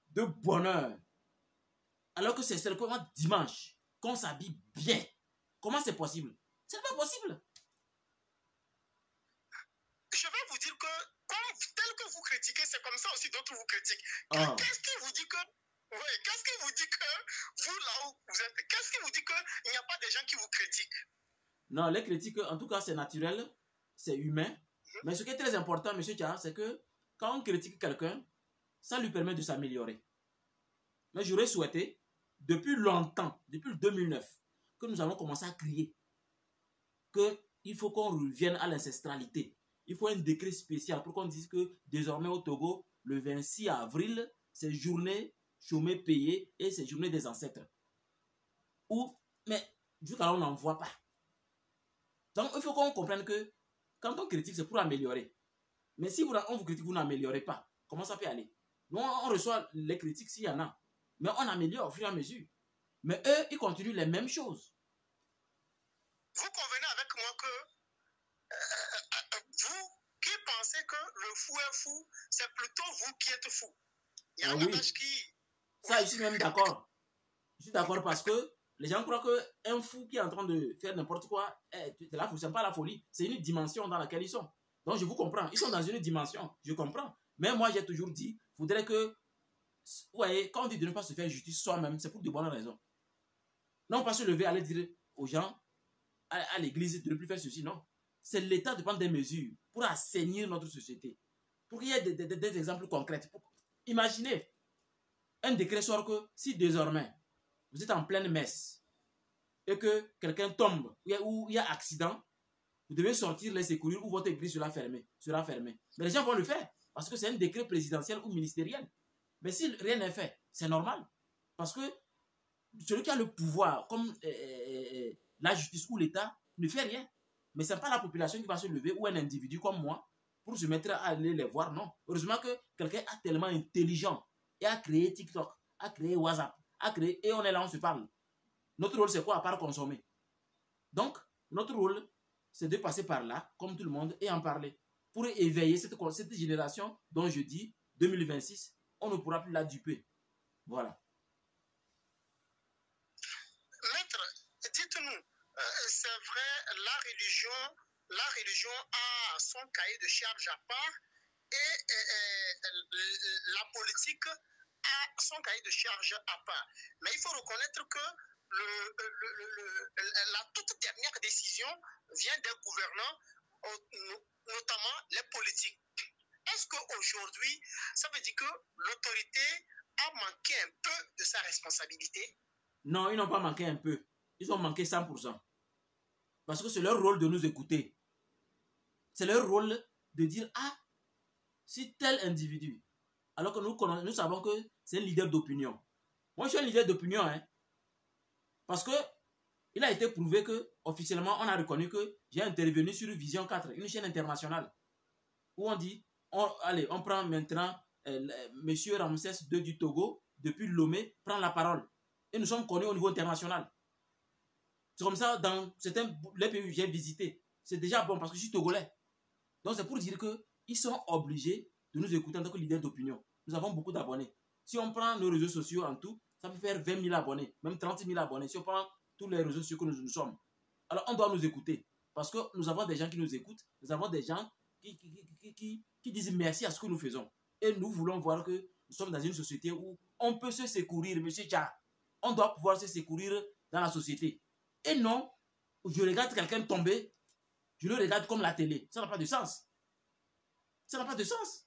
de bonheur, alors que c'est seulement dimanche qu'on s'habille bien? Comment c'est possible? C'est pas possible. Je vais vous dire que, tel que vous critiquez, c'est comme ça aussi d'autres vous critiquent. Qu'est-ce qui vous dit que... Oui, qu'est-ce qui vous dit que vous, là où vous êtes, qu'est-ce qui vous dit qu'il n'y a pas de gens qui vous critiquent? Non, les critiques, en tout cas, c'est naturel, c'est humain. Mais ce qui est très important, M. Tcha, c'est que quand on critique quelqu'un, ça lui permet de s'améliorer. Mais j'aurais souhaité, depuis longtemps, depuis le 2009, que nous allons commencer à crier qu'il faut qu'on revienne à l'ancestralité. Il faut un décret spécial pour qu'on dise que désormais au Togo, le 26 avril, c'est journée chômée payée et c'est journée des ancêtres. Mais jusqu'à là, on n'en voit pas. Donc, il faut qu'on comprenne que quand on critique, c'est pour améliorer. Mais si on vous critique, vous n'améliorez pas. Comment ça peut aller? Nous, on reçoit les critiques s'il y en a. Mais on améliore au fur et à mesure. Mais eux, ils continuent les mêmes choses. Vous convenez avec moi que vous qui pensez que le fou est fou, c'est plutôt vous qui êtes fou. Il y a un adage qui... Ça, je suis même d'accord. Je suis d'accord parce que les gens croient qu'un fou qui est en train de faire n'importe quoi, c'est la folie, c'est pas la folie. C'est une dimension dans laquelle ils sont. Donc, je vous comprends. Ils sont dans une dimension. Je comprends. Mais moi, j'ai toujours dit, il faudrait que... Vous voyez, quand on dit de ne pas se faire justice soi-même, c'est pour de bonnes raisons. Non, pas se lever, aller dire aux gens, à l'église, de ne plus faire ceci, non. C'est l'État de prendre des mesures pour assainir notre société. Pour qu'il y ait des exemples concrets. Imaginez, un décret sort que si désormais, vous êtes en pleine messe et que quelqu'un tombe ou il y a accident, vous devez sortir les secourir ou votre église sera fermée. Mais les gens vont le faire parce que c'est un décret présidentiel ou ministériel. Mais si rien n'est fait, c'est normal. Parce que celui qui a le pouvoir, comme la justice ou l'État, ne fait rien. Mais ce n'est pas la population qui va se lever ou un individu comme moi pour se mettre à aller les voir, non. Heureusement que quelqu'un est tellement intelligent et a créé TikTok, a créé WhatsApp, et on est là, on se parle. Notre rôle, c'est quoi à part consommer? Donc, notre rôle, c'est de passer par là, comme tout le monde, et en parler. Pour éveiller cette génération dont je dis, 2026, on ne pourra plus la duper. Voilà. Maître, dites-nous, c'est vrai, la religion a son cahier de charge à part et la politique a son cahier de charge à part. Mais il faut reconnaître que la toute dernière décision vient des gouvernants, notamment les politiques. est-ce qu'aujourd'hui, ça veut dire que l'autorité a manqué un peu de sa responsabilité? Non, ils n'ont pas manqué un peu. Ils ont manqué 100%. Parce que c'est leur rôle de nous écouter. C'est leur rôle de dire, ah, si tel individu, alors que nous savons que c'est un leader d'opinion. Moi, je suis un leader d'opinion, hein. Parce que il a été prouvé que, officiellement, on a reconnu que j'ai intervenu sur Vision 4, une chaîne internationale, où on dit, allez, on prend maintenant Monsieur Ramsès II du Togo, depuis Lomé, prend la parole. Et nous sommes connus au niveau international. C'est comme ça dans les pays que j'ai visités. C'est déjà bon parce que je suis togolais. Donc c'est pour dire qu'ils sont obligés de nous écouter en tant que leader d'opinion. Nous avons beaucoup d'abonnés. Si on prend nos réseaux sociaux en tout, ça peut faire 20 000 abonnés, même 30 000 abonnés. Si on prend tous les réseaux sociaux que nous sommes. Alors on doit nous écouter. Parce que nous avons des gens qui nous écoutent. Nous avons des gens qui disent merci à ce que nous faisons. Et nous voulons voir que nous sommes dans une société où on peut se secourir, monsieur Tcha. On doit pouvoir se secourir dans la société. Et non, je regarde quelqu'un tomber, je le regarde comme la télé. Ça n'a pas de sens. Ça n'a pas de sens.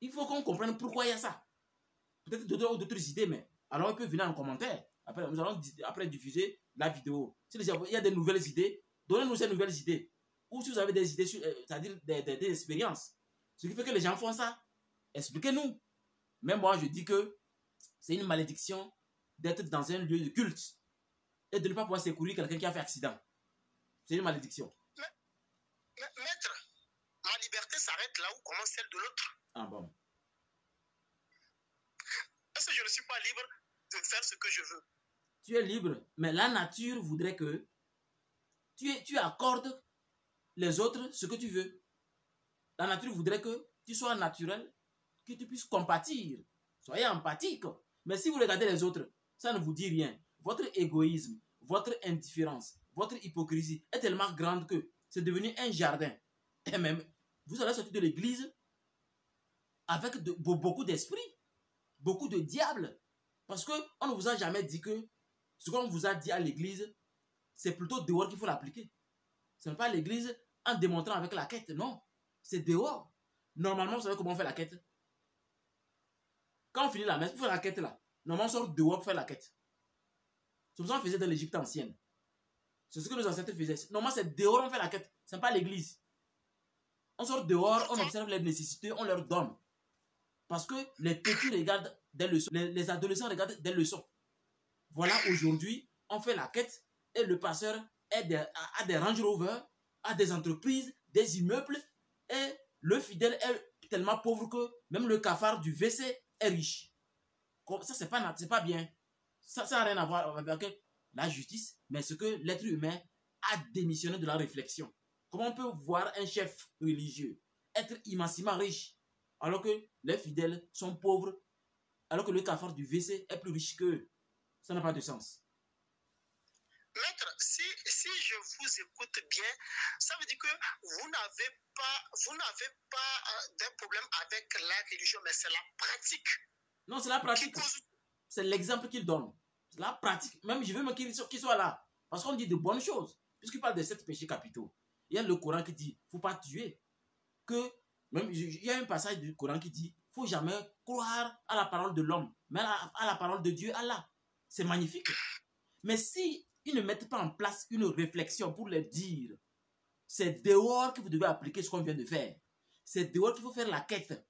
Il faut qu'on comprenne pourquoi il y a ça. Peut-être d'autres idées, mais alors il peut venir en commentaire. Après, nous allons diffuser la vidéo. Si il y a des nouvelles idées, donnez-nous ces nouvelles idées. Ou si vous avez des idées, c'est-à-dire des expériences. Ce qui fait que les gens font ça, expliquez-nous. Même moi, je dis que c'est une malédiction d'être dans un lieu de culte et de ne pas pouvoir secourir quelqu'un qui a fait accident. C'est une malédiction. Maître, ma liberté s'arrête là où commence celle de l'autre. Ah bon. Est-ce que je ne suis pas libre de faire ce que je veux? Tu es libre, mais la nature voudrait que tu accordes les autres ce que tu veux. La nature voudrait que tu sois naturel, que tu puisses compatir. Soyez empathique. Mais si vous regardez les autres, ça ne vous dit rien. Votre égoïsme, votre indifférence, votre hypocrisie est tellement grande que c'est devenu un jardin. Et même, vous allez sortir de l'église avec beaucoup d'esprit, beaucoup de diables. Parce qu'on ne vous a jamais dit que ce qu'on vous a dit à l'église, c'est plutôt dehors qu'il faut l'appliquer. Ce n'est pas l'église en démontrant avec la quête, non. C'est dehors. Normalement, vous savez comment on fait la quête? Quand on finit la messe, pour faire la quête là, normalement on sort dehors pour faire la quête. C'est ce qu'on faisait dans l'Égypte ancienne. C'est ce que nos ancêtres faisaient. Normalement, c'est dehors on fait la quête. Ce n'est pas l'église. On sort dehors, on observe les nécessités, on leur donne. Parce que les petits regardent des leçons. Les adolescents regardent des leçons. Voilà, aujourd'hui, on fait la quête et le pasteur a des Range Rover, a des entreprises, des immeubles et le fidèle est tellement pauvre que même le cafard du WC est riche. Ça, c'est pas bien. Ça n'a rien à voir avec la justice, mais ce que l'être humain a démissionné de la réflexion. Comment on peut voir un chef religieux être immensément riche alors que les fidèles sont pauvres, alors que le cafard du WC est plus riche qu'eux? Ça n'a pas de sens. Maître, si je vous écoute bien, ça veut dire que vous n'avez pas d'un problème avec la religion, mais c'est la pratique. Non, c'est la pratique. C'est l'exemple qu'il donne. C'est la pratique. Même je veux même qu'il soit là. Parce qu'on dit de bonnes choses. Puisqu'il parle de 7 péchés capitaux. Il y a le Coran qui dit, il ne faut pas tuer. Même, il y a un passage du Coran qui dit, il ne faut jamais croire à la parole de l'homme, mais à la parole de Dieu, Allah. C'est magnifique. Mais si ils ne mettent pas en place une réflexion pour leur dire, c'est dehors que vous devez appliquer ce qu'on vient de faire. C'est dehors qu'il faut faire la quête.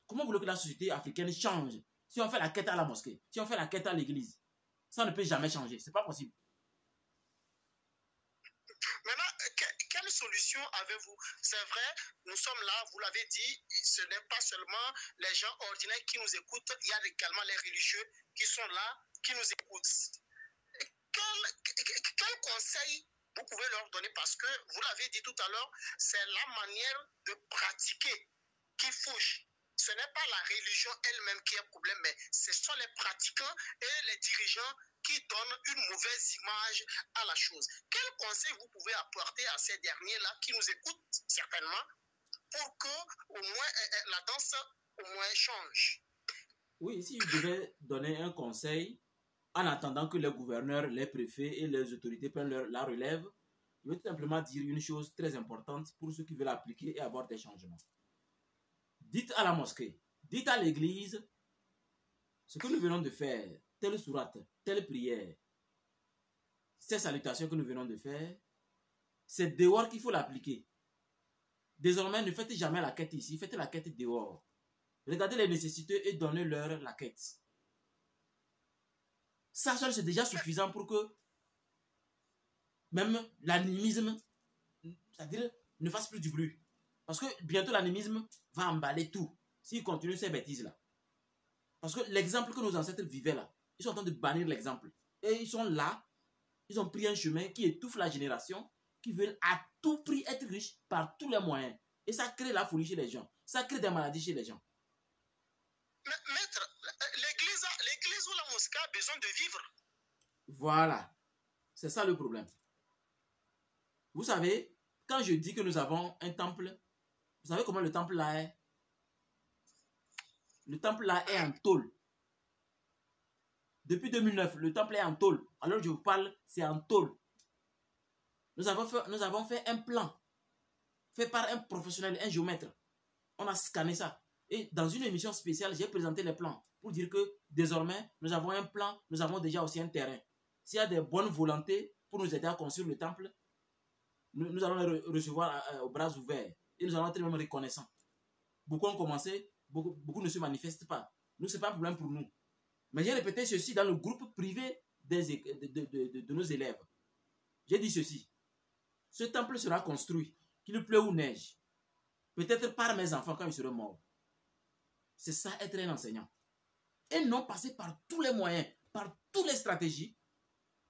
Comment voulez-vous que la société africaine change si on fait la quête à la mosquée, si on fait la quête à l'église? Ça ne peut jamais changer. Ce n'est pas possible. Maintenant, quelle solution avez-vous? C'est vrai, nous sommes là, vous l'avez dit, ce n'est pas seulement les gens ordinaires qui nous écoutent, il y a également les religieux qui sont là, qui nous écoutent. Quel conseil vous pouvez leur donner? Parce que, vous l'avez dit tout à l'heure, c'est la manière de pratiquer qui fauche. Ce n'est pas la religion elle-même qui est un problème, mais ce sont les pratiquants et les dirigeants qui donnent une mauvaise image à la chose. Quel conseil vous pouvez apporter à ces derniers-là qui nous écoutent certainement pour que au moins la danse au moins change? Oui, si je devais donner un conseil, en attendant que les gouverneurs, les préfets et les autorités prennent la relève, je veux tout simplement dire une chose très importante pour ceux qui veulent appliquer et avoir des changements. dites à la mosquée, dites à l'église, ce que nous venons de faire, telle sourate, telle prière, ces salutations que nous venons de faire, c'est dehors qu'il faut l'appliquer. Désormais, ne faites jamais la quête ici, faites la quête dehors. Regardez les nécessités et donnez-leur la quête. Ça seul, c'est déjà suffisant pour que même l'animisme, c'est-à-dire, ne fasse plus du bruit. Parce que bientôt, l'animisme va emballer tout s'il continue ces bêtises-là. Parce que l'exemple que nos ancêtres vivaient là, ils sont en train de bannir l'exemple. Et ils sont là, ils ont pris un chemin qui étouffe la génération, qui veulent à tout prix être riches par tous les moyens. Et ça crée la folie chez les gens. Ça crée des maladies chez les gens. Maître, l'église ou la mosquée a besoin de vivre. Voilà. C'est ça le problème. Vous savez, quand je dis que nous avons un temple, vous savez comment le temple là est? Le temple là est en tôle. Depuis 2009, le temple est en tôle. Alors je vous parle, c'est en tôle. Nous avons fait un plan fait par un professionnel, un géomètre. On a scanné ça. Et dans une émission spéciale, j'ai présenté les plans pour dire que désormais, nous avons un plan, nous avons déjà aussi un terrain. S'il y a des bonnes volontés pour nous aider à construire le temple, nous allons les recevoir aux bras ouverts. Et nous allons être même reconnaissants. Beaucoup ont commencé, beaucoup ne se manifestent pas. Nous, ce n'est pas un problème pour nous. Mais j'ai répété ceci dans le groupe privé de nos élèves. J'ai dit ceci. Ce temple sera construit, qu'il pleuve ou neige. Peut-être par mes enfants quand ils seront morts. C'est ça être un enseignant. Et non passer par tous les moyens, par toutes les stratégies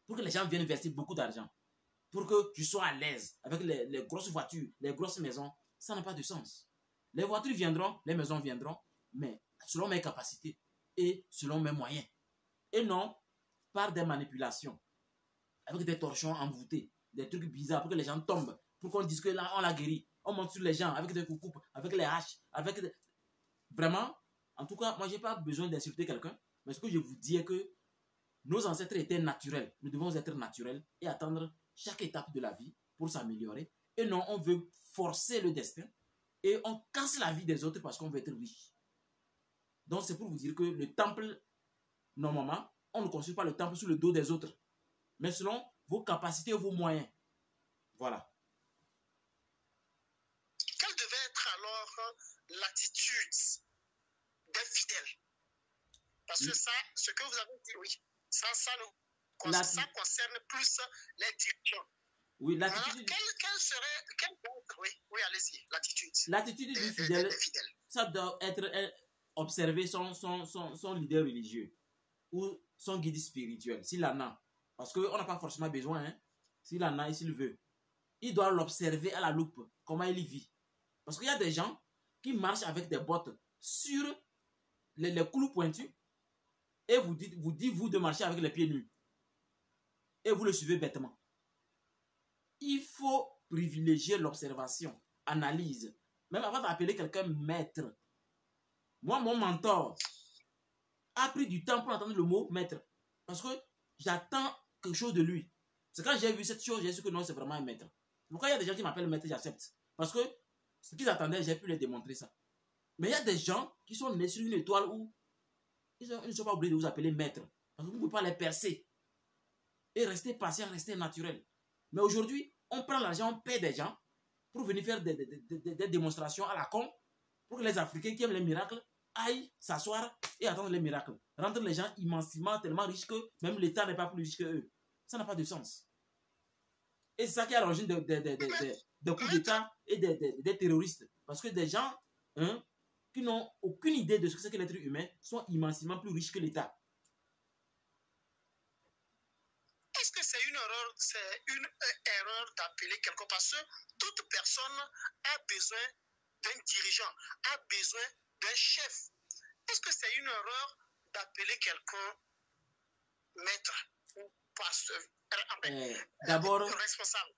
pour que les gens viennent verser beaucoup d'argent. Pour que je sois à l'aise avec les grosses voitures, les grosses maisons. Ça n'a pas de sens. Les voitures viendront, les maisons viendront, mais selon mes capacités et selon mes moyens. Et non par des manipulations, avec des torchons envoûtés, des trucs bizarres pour que les gens tombent, pour qu'on dise que là, on l'a guéri. On monte sur les gens avec des coups, avec les haches, avec des... Vraiment, en tout cas, moi, je n'ai pas besoin d'insulter quelqu'un, mais ce que je vous dis est que nos ancêtres étaient naturels. Nous devons être naturels et attendre chaque étape de la vie pour s'améliorer. Et non, on veut forcer le destin et on casse la vie des autres parce qu'on veut être riche. Donc, c'est pour vous dire que le temple, normalement, on ne construit pas le temple sur le dos des autres, mais selon vos capacités et vos moyens. Voilà. Quelle devait être alors l'attitude des fidèles? Parce que ça, ce que vous avez dit, oui, ça concerne plus les dirigeants. Oui, l'attitude. Quelle serait, oui, allez-y, l'attitude. L'attitude du fidèle, ça doit être observer son leader religieux ou son guide spirituel, s'il en a. Parce qu'on n'a pas forcément besoin, hein, s'il en a et s'il veut. Il doit l'observer à la loupe, comment il vit. Parce qu'il y a des gens qui marchent avec des bottes sur les clous pointus et vous dites de marcher avec les pieds nus. Et vous le suivez bêtement. Il faut privilégier l'observation, analyse. Même avant d'appeler quelqu'un maître. Moi, mon mentor a pris du temps pour entendre le mot maître. Parce que j'attends quelque chose de lui. C'est quand j'ai vu cette chose, j'ai su que non, c'est vraiment un maître. Pourquoi il y a des gens qui m'appellent maître, j'accepte. Parce que ce qu'ils attendaient, j'ai pu les démontrer ça. Mais il y a des gens qui sont nés sur une étoile où ils ne sont pas obligés de vous appeler maître. Parce que vous ne pouvez pas les percer. Et rester patient, rester naturel. Mais aujourd'hui, on prend l'argent, on paie des gens pour venir faire des démonstrations à la con pour que les Africains qui aiment les miracles aillent s'asseoir et attendre les miracles. Rendre les gens immensément, tellement riches que même l'État n'est pas plus riche qu'eux. Ça n'a pas de sens. Et c'est ça qui est à l'origine des coups d'État et des terroristes. Parce que des gens qui n'ont aucune idée de ce que c'est que l'être humain sont immensément plus riches que l'État. Est-ce que c'est une erreur d'appeler quelque part? Parce que toute personne a besoin d'un dirigeant, a besoin d'un chef. Est-ce que c'est une erreur d'appeler quelqu'un maître ou pasteur, d'abord, responsable?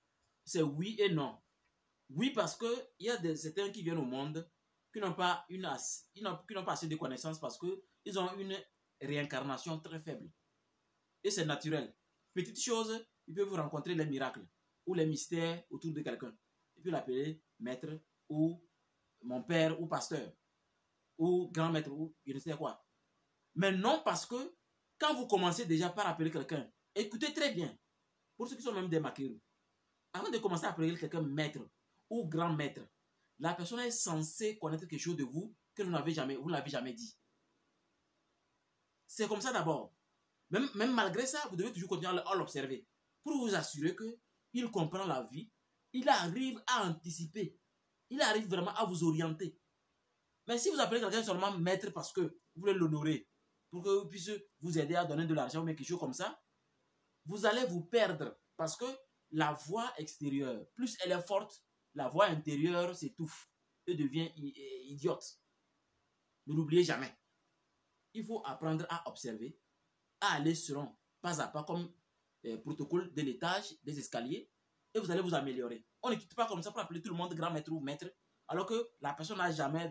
C'est oui et non. Oui, parce qu'il y a certains qui viennent au monde qui n'ont pas assez de connaissances parce qu'ils ont une réincarnation très faible. Et c'est naturel. Petite chose, il peut vous rencontrer les miracles ou les mystères autour de quelqu'un. Il peut l'appeler maître ou mon père ou pasteur. ou grand maître, ou je ne sais quoi. Mais non, parce que quand vous commencez déjà par appeler quelqu'un, écoutez très bien, pour ceux qui sont même des maqueros, avant de commencer à appeler quelqu'un maître ou grand maître, la personne est censée connaître quelque chose de vous que vous ne l'avez jamais dit. C'est comme ça d'abord. Même malgré ça, vous devez toujours continuer à l'observer pour vous assurer qu'il comprend la vie, il arrive à anticiper, il arrive vraiment à vous orienter. Mais si vous appelez quelqu'un seulement maître parce que vous voulez l'honorer, pour qu'il puisse vous aider à donner de l'argent ou quelque chose comme ça, vous allez vous perdre parce que la voix extérieure, plus elle est forte, la voix intérieure s'étouffe et devient idiote. Ne l'oubliez jamais. Il faut apprendre à observer, à aller selon pas à pas comme protocole de l'étage, des escaliers, et vous allez vous améliorer. On ne quitte pas comme ça pour appeler tout le monde grand maître ou maître, alors que la personne n'a jamais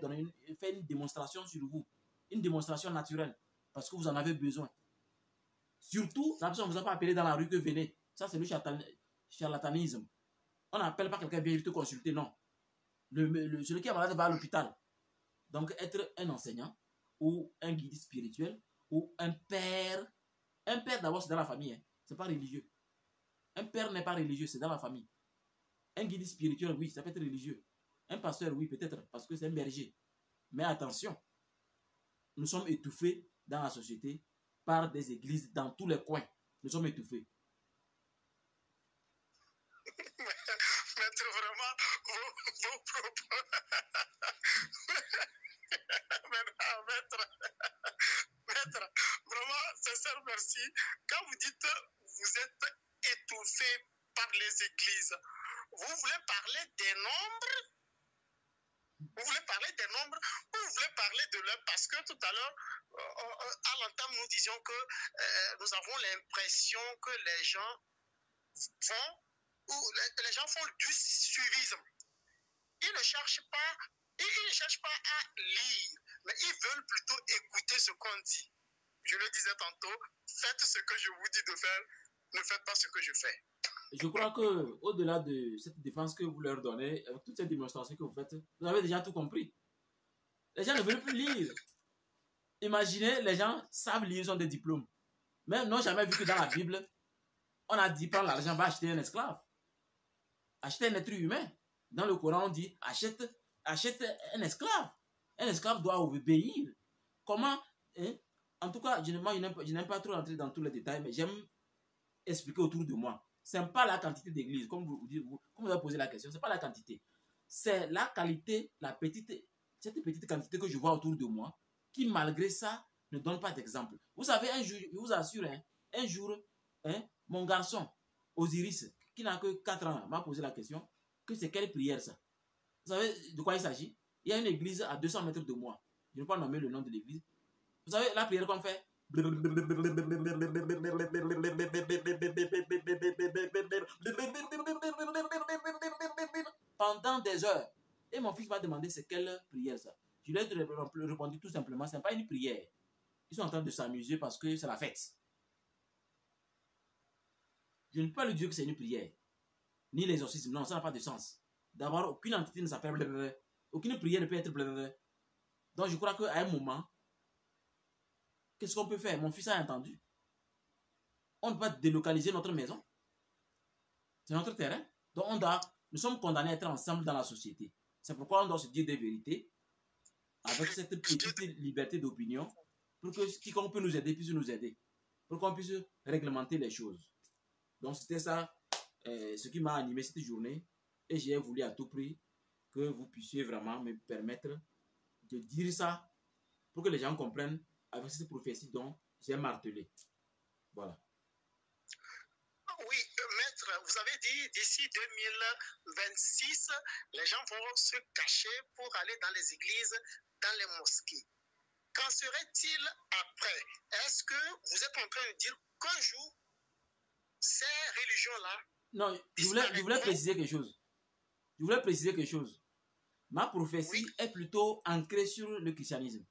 fait une démonstration sur vous, une démonstration naturelle, parce que vous en avez besoin. Surtout, la personne ne vous a pas appelé dans la rue que venez. Ça, c'est le charlatanisme. On n'appelle pas quelqu'un viens te consulter, non. Celui qui est malade va à l'hôpital. Donc, être un enseignant ou un guide spirituel ou un père d'abord, c'est dans la famille. Hein. C'est pas religieux. Un père n'est pas religieux, c'est dans la famille. Un guide spirituel, oui, ça peut être religieux. Un pasteur, oui, peut-être, parce que c'est un berger. Mais attention, nous sommes étouffés dans la société par des églises dans tous les coins. Nous sommes étouffés. Maître, vraiment, vos propos. Maître, vraiment, sincère merci. Quand vous dites vous êtes étouffé par les églises, vous voulez parler des nombres? Vous voulez parler des nombres ou vous voulez parler de l'heure? Parce que tout à l'heure, à l'entame, nous disions que nous avons l'impression que les gens font du suivisme. Ils ne cherchent pas à lire, mais ils veulent plutôt écouter ce qu'on dit. Je le disais tantôt, faites ce que je vous dis de faire, ne faites pas ce que je fais. Je crois que au-delà de cette défense que vous leur donnez, avec toute cette démonstration que vous faites, vous avez déjà tout compris. Les gens ne veulent plus lire. Imaginez, les gens savent lire, ils ont des diplômes. Mais n'ont jamais vu que dans la Bible, on a dit prends l'argent, va acheter un esclave. Acheter un être humain. Dans le Coran, on dit achète un esclave. Un esclave doit obéir. Comment hein? En tout cas, je n'aime pas trop rentrer dans tous les détails, mais j'aime expliquer autour de moi. Ce n'est pas la quantité d'église, comme vous avez posé la question, ce n'est pas la quantité. C'est la qualité, cette petite quantité que je vois autour de moi, qui malgré ça ne donne pas d'exemple. Vous savez, un jour, je vous assure, un jour, mon garçon, Osiris, qui n'a que 4 ans, m'a posé la question, que c'est quelle prière ça? Vous savez de quoi il s'agit? Il y a une église à 200 mètres de moi. Je ne vais pas nommer le nom de l'église. Vous savez, la prière qu'on fait, pendant des heures. Et mon fils m'a demandé c'est quelle prière ça. Je lui ai répondu tout simplement, ce n'est pas une prière. Ils sont en train de s'amuser parce que c'est la fête. Je ne peux pas lui dire que c'est une prière. Ni l'exorcisme, non, ça n'a pas de sens. D'abord, aucune entité ne s'appelle aucune prière ne peut être Donc je crois qu'à un moment, qu'est-ce qu'on peut faire? Mon fils a entendu. On ne peut pas délocaliser notre maison. C'est notre terrain. Donc nous sommes condamnés à être ensemble dans la société. C'est pourquoi on doit se dire des vérités avec cette petite liberté d'opinion pour que quiconque peut nous aider puisse nous aider. Pour qu'on puisse réglementer les choses. Donc c'était ça ce qui m'a animé cette journée. Et j'ai voulu à tout prix que vous puissiez vraiment me permettre de dire ça pour que les gens comprennent avec cette prophétie dont j'ai martelé. Voilà. Oui, maître, vous avez dit d'ici 2026, les gens vont se cacher pour aller dans les églises, dans les mosquées. Qu'en serait-il après? Est-ce que vous êtes en train de dire qu'un jour, ces religions-là... Non, je voulais préciser quelque chose. Ma prophétie est plutôt ancrée sur le christianisme.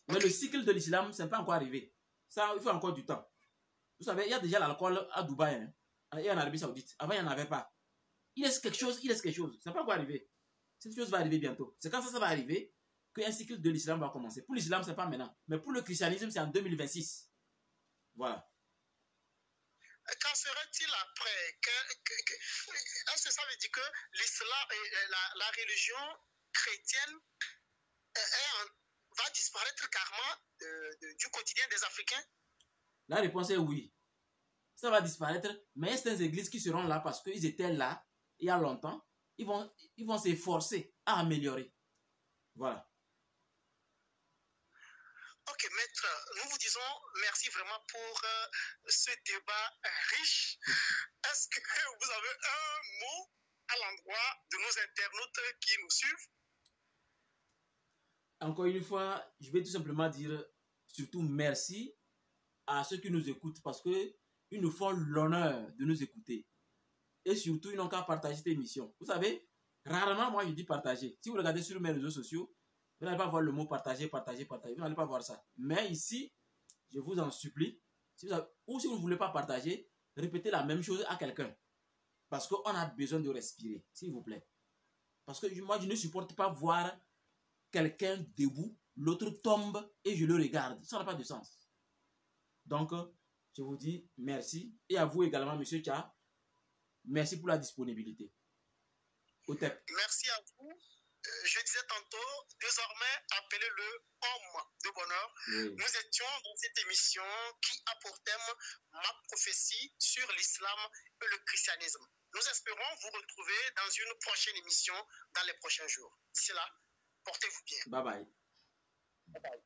Mais le cycle de l'islam, ce n'est pas encore arrivé. Ça, il faut encore du temps. Vous savez, il y a déjà l'alcool à Dubaï et en Arabie Saoudite. Avant, il n'y en avait pas. Il laisse quelque chose. Ce n'est pas encore arrivé. Cette chose va arriver bientôt. C'est quand ça va arriver qu'un cycle de l'islam va commencer. Pour l'islam, ce n'est pas maintenant. Mais pour le christianisme, c'est en 2026. Voilà. Qu'en serait-il après? Est-ce que ça veut dire que l'islam, la religion chrétienne va disparaître carrément du quotidien des Africains? La réponse est oui. Ça va disparaître, mais il y a certaines églises qui seront là parce qu'ils étaient là il y a longtemps. Ils vont s'efforcer à améliorer. Voilà. Ok, maître, nous vous disons merci vraiment pour ce débat riche. Est-ce que vous avez un mot à l'endroit de nos internautes qui nous suivent? Encore une fois, je vais tout simplement dire surtout merci à ceux qui nous écoutent parce qu'ils nous font l'honneur de nous écouter. Et surtout, ils n'ont qu'à partager cette émission. Vous savez, rarement, moi, je dis partager. Si vous regardez sur mes réseaux sociaux, vous n'allez pas voir le mot partager, partager, partager. Vous n'allez pas voir ça. Mais ici, je vous en supplie, ou si vous ne voulez pas partager, répétez la même chose à quelqu'un. Parce qu'on a besoin de respirer, s'il vous plaît. Parce que moi, je ne supporte pas voir quelqu'un debout, l'autre tombe et je le regarde. Ça n'a pas de sens. Donc, je vous dis merci. Et à vous également, M. Tcha, merci pour la disponibilité. Merci à vous. Je disais tantôt, désormais, appelez-le homme de bonheur. Oui. Nous étions dans cette émission qui a pour thème ma prophétie sur l'islam et le christianisme. Nous espérons vous retrouver dans une prochaine émission dans les prochains jours. D'ici là, portez-vous bien. Bye bye. Bye bye.